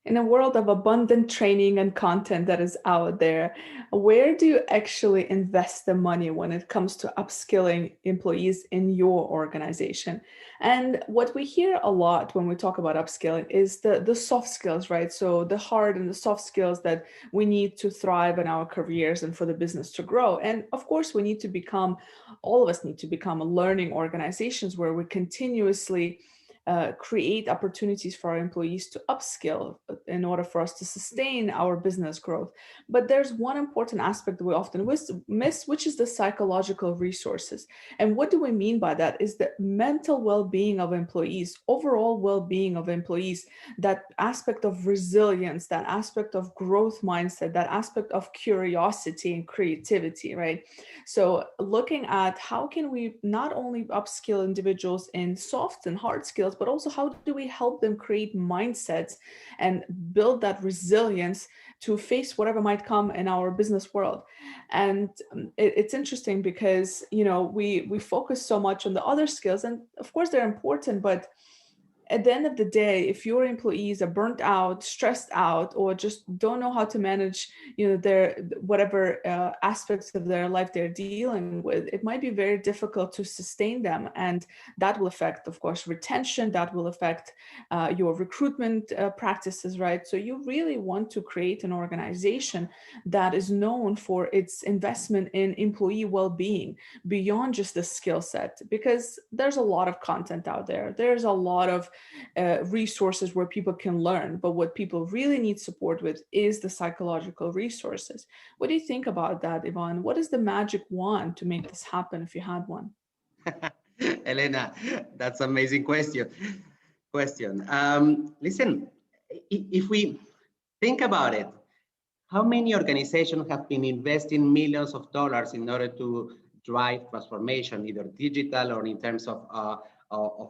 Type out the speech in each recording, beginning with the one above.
In a world of abundant training and content that is out there, where do you actually invest the money when it comes to upskilling employees in your organization? And what we hear a lot when we talk about upskilling is the soft skills, right? So the hard and the soft skills that we need to thrive in our careers and for the business to grow. And of course, we need to become, all of us need to become learning organizations where we continuously create opportunities for our employees to upskill in order for us to sustain our business growth. But there's one important aspect that we often miss, which is the psychological resources. And what do we mean by that is the mental well-being of employees, overall well-being of employees, that aspect of resilience, that aspect of growth mindset, that aspect of curiosity and creativity, right? So looking at how can we not only upskill individuals in soft and hard skills, but also how do we help them create mindsets and build that resilience to face whatever might come in our business world. And it's interesting because, you know, we focus so much on the other skills, and of course they're important, but at the end of the day, if your employees are burnt out, stressed out, or just don't know how to manage, you know, their whatever aspects of their life they're dealing with, it might be very difficult to sustain them, and that will affect, of course, retention. That will affect your recruitment practices, right? So you really want to create an organization that is known for its investment in employee well-being beyond just the skill set, because there's a lot of content out there. There's a lot of resources where people can learn, but what people really need support with is the psychological resources. What do you think about that, Ivan? What is the magic wand to make this happen if you had one? Elena, that's an amazing question. Listen, if we think about it, how many organizations have been investing millions of dollars in order to drive transformation, either digital or in terms of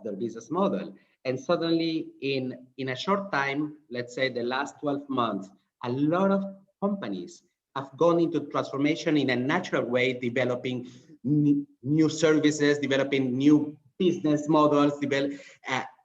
their business model? And suddenly, in a short time, let's say the last 12 months, a lot of companies have gone into transformation in a natural way, developing new services, developing new business models,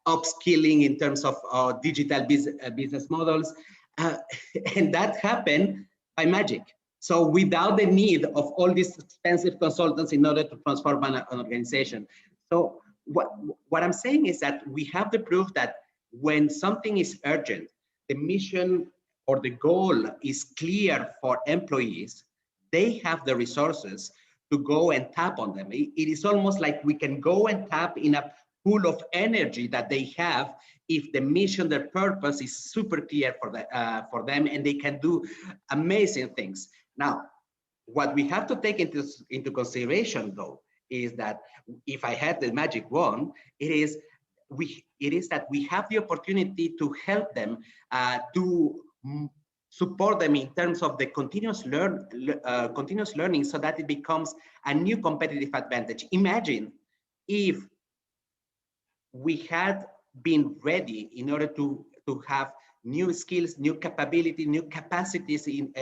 upskilling in terms of digital business models. And that happened by magic. So without the need of all these expensive consultants in order to transform an organization. So what I'm saying is that we have the proof that when something is urgent, the mission or the goal is clear for employees, they have the resources to go and tap on them. It is almost like we can go and tap in a pool of energy that they have if the mission, their purpose is super clear for them, and they can do amazing things. Now, what we have to take into consideration, though, is that if I had the magic wand, it is that we have the opportunity to help them, to support them in terms of the continuous learning, so that it becomes a new competitive advantage. Imagine if we had been ready in order to have new skills, new capability, new capacities in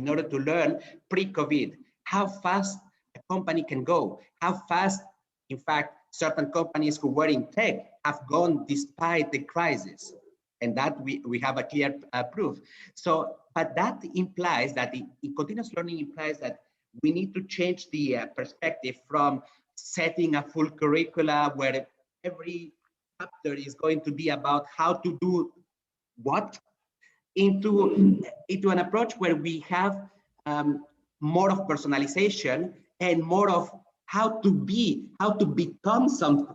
order to learn pre-COVID, how fast a company can go, how fast, in fact, certain companies who were in tech have gone despite the crisis. And that we have a clear proof. So, but that implies that continuous learning implies that we need to change the perspective from setting a full curricula where every chapter is going to be about how to do what, into an approach where we have more of personalization and more of how to become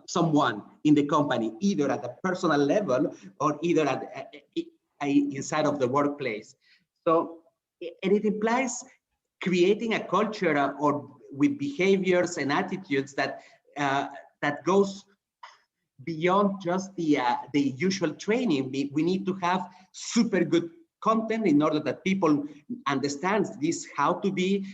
someone in the company, either at a personal level or either inside of the workplace. So, and it implies creating a culture or with behaviors and attitudes that goes beyond just the usual training. We need to have super good content in order that people understand this, how to be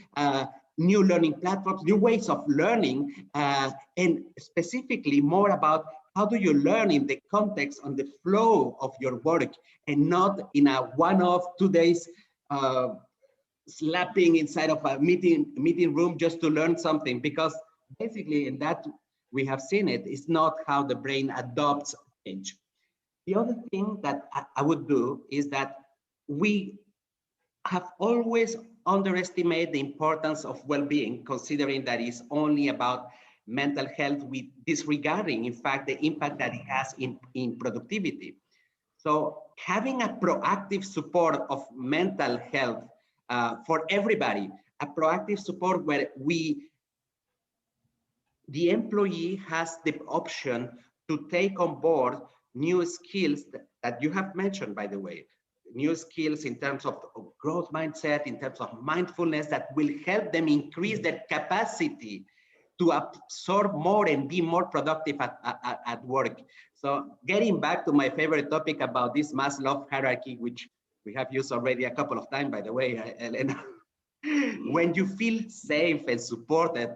new learning platforms, new ways of learning, and specifically more about how do you learn in the context, on the flow of your work, and not in a one-off 2 days slapping inside of a meeting room just to learn something, because basically in that we have seen it is not how the brain adopts change. The other thing that I would do is that we have always underestimated the importance of well-being, considering that it's only about mental health, with disregarding, in fact, the impact that it has in productivity. So having a proactive support of mental health for everybody, a proactive support where the employee has the option to take on board new skills that you have mentioned, by the way, new skills in terms of growth mindset, in terms of mindfulness, that will help them increase their capacity to absorb more and be more productive at work. So getting back to my favorite topic about this Maslow hierarchy, which we have used already a couple of times, by the way, Elena, when you feel safe and supported,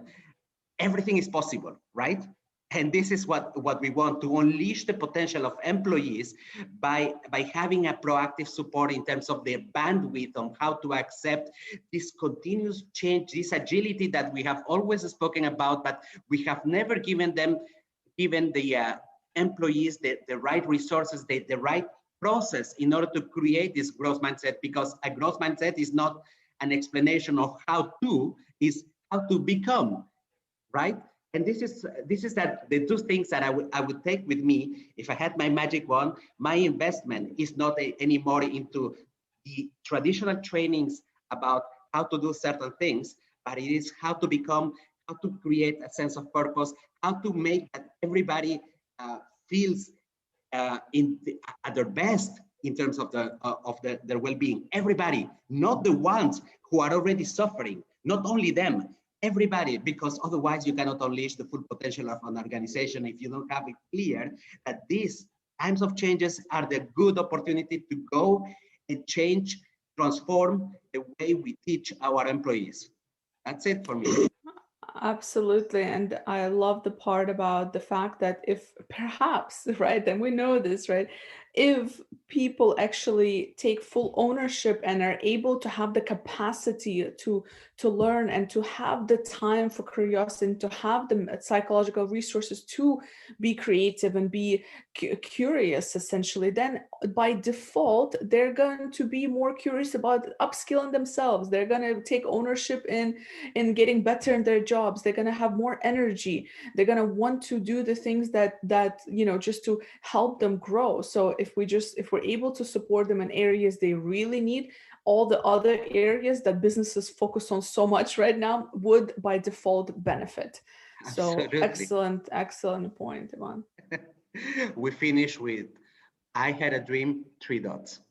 everything is possible, right? And this is what we want, to unleash the potential of employees by having a proactive support in terms of their bandwidth on how to accept this continuous change, this agility that we have always spoken about, but we have never given the employees the right resources, the right process in order to create this growth mindset, because a growth mindset is not an explanation of how to, is how to become, right? And this is that the two things that I would take with me if I had my magic wand. My investment is not anymore into the traditional trainings about how to do certain things, but it is how to become, how to create a sense of purpose, how to make that everybody feels at their best in terms of their well-being. Everybody, not the ones who are already suffering, not only them, everybody, because otherwise you cannot unleash the full potential of an organization if you don't have it clear that these times of changes are the good opportunity to go and change, transform the way we teach our employees. That's it for me. Absolutely. And I love the part about the fact that if perhaps, right, and we know this, right, if people actually take full ownership and are able to have the capacity to learn and to have the time for curiosity and to have the psychological resources to be creative and be curious, essentially, then by default they're going to be more curious about upskilling themselves. They're going to take ownership in getting better in their jobs. They're going to have more energy. They're going to want to do the things that just to help them grow. So if we're able to support them in areas they really need, all the other areas that businesses focus on so much right now would by default benefit. So Absolutely. excellent point, Ivan. We finish with, I had a dream, 3 dots.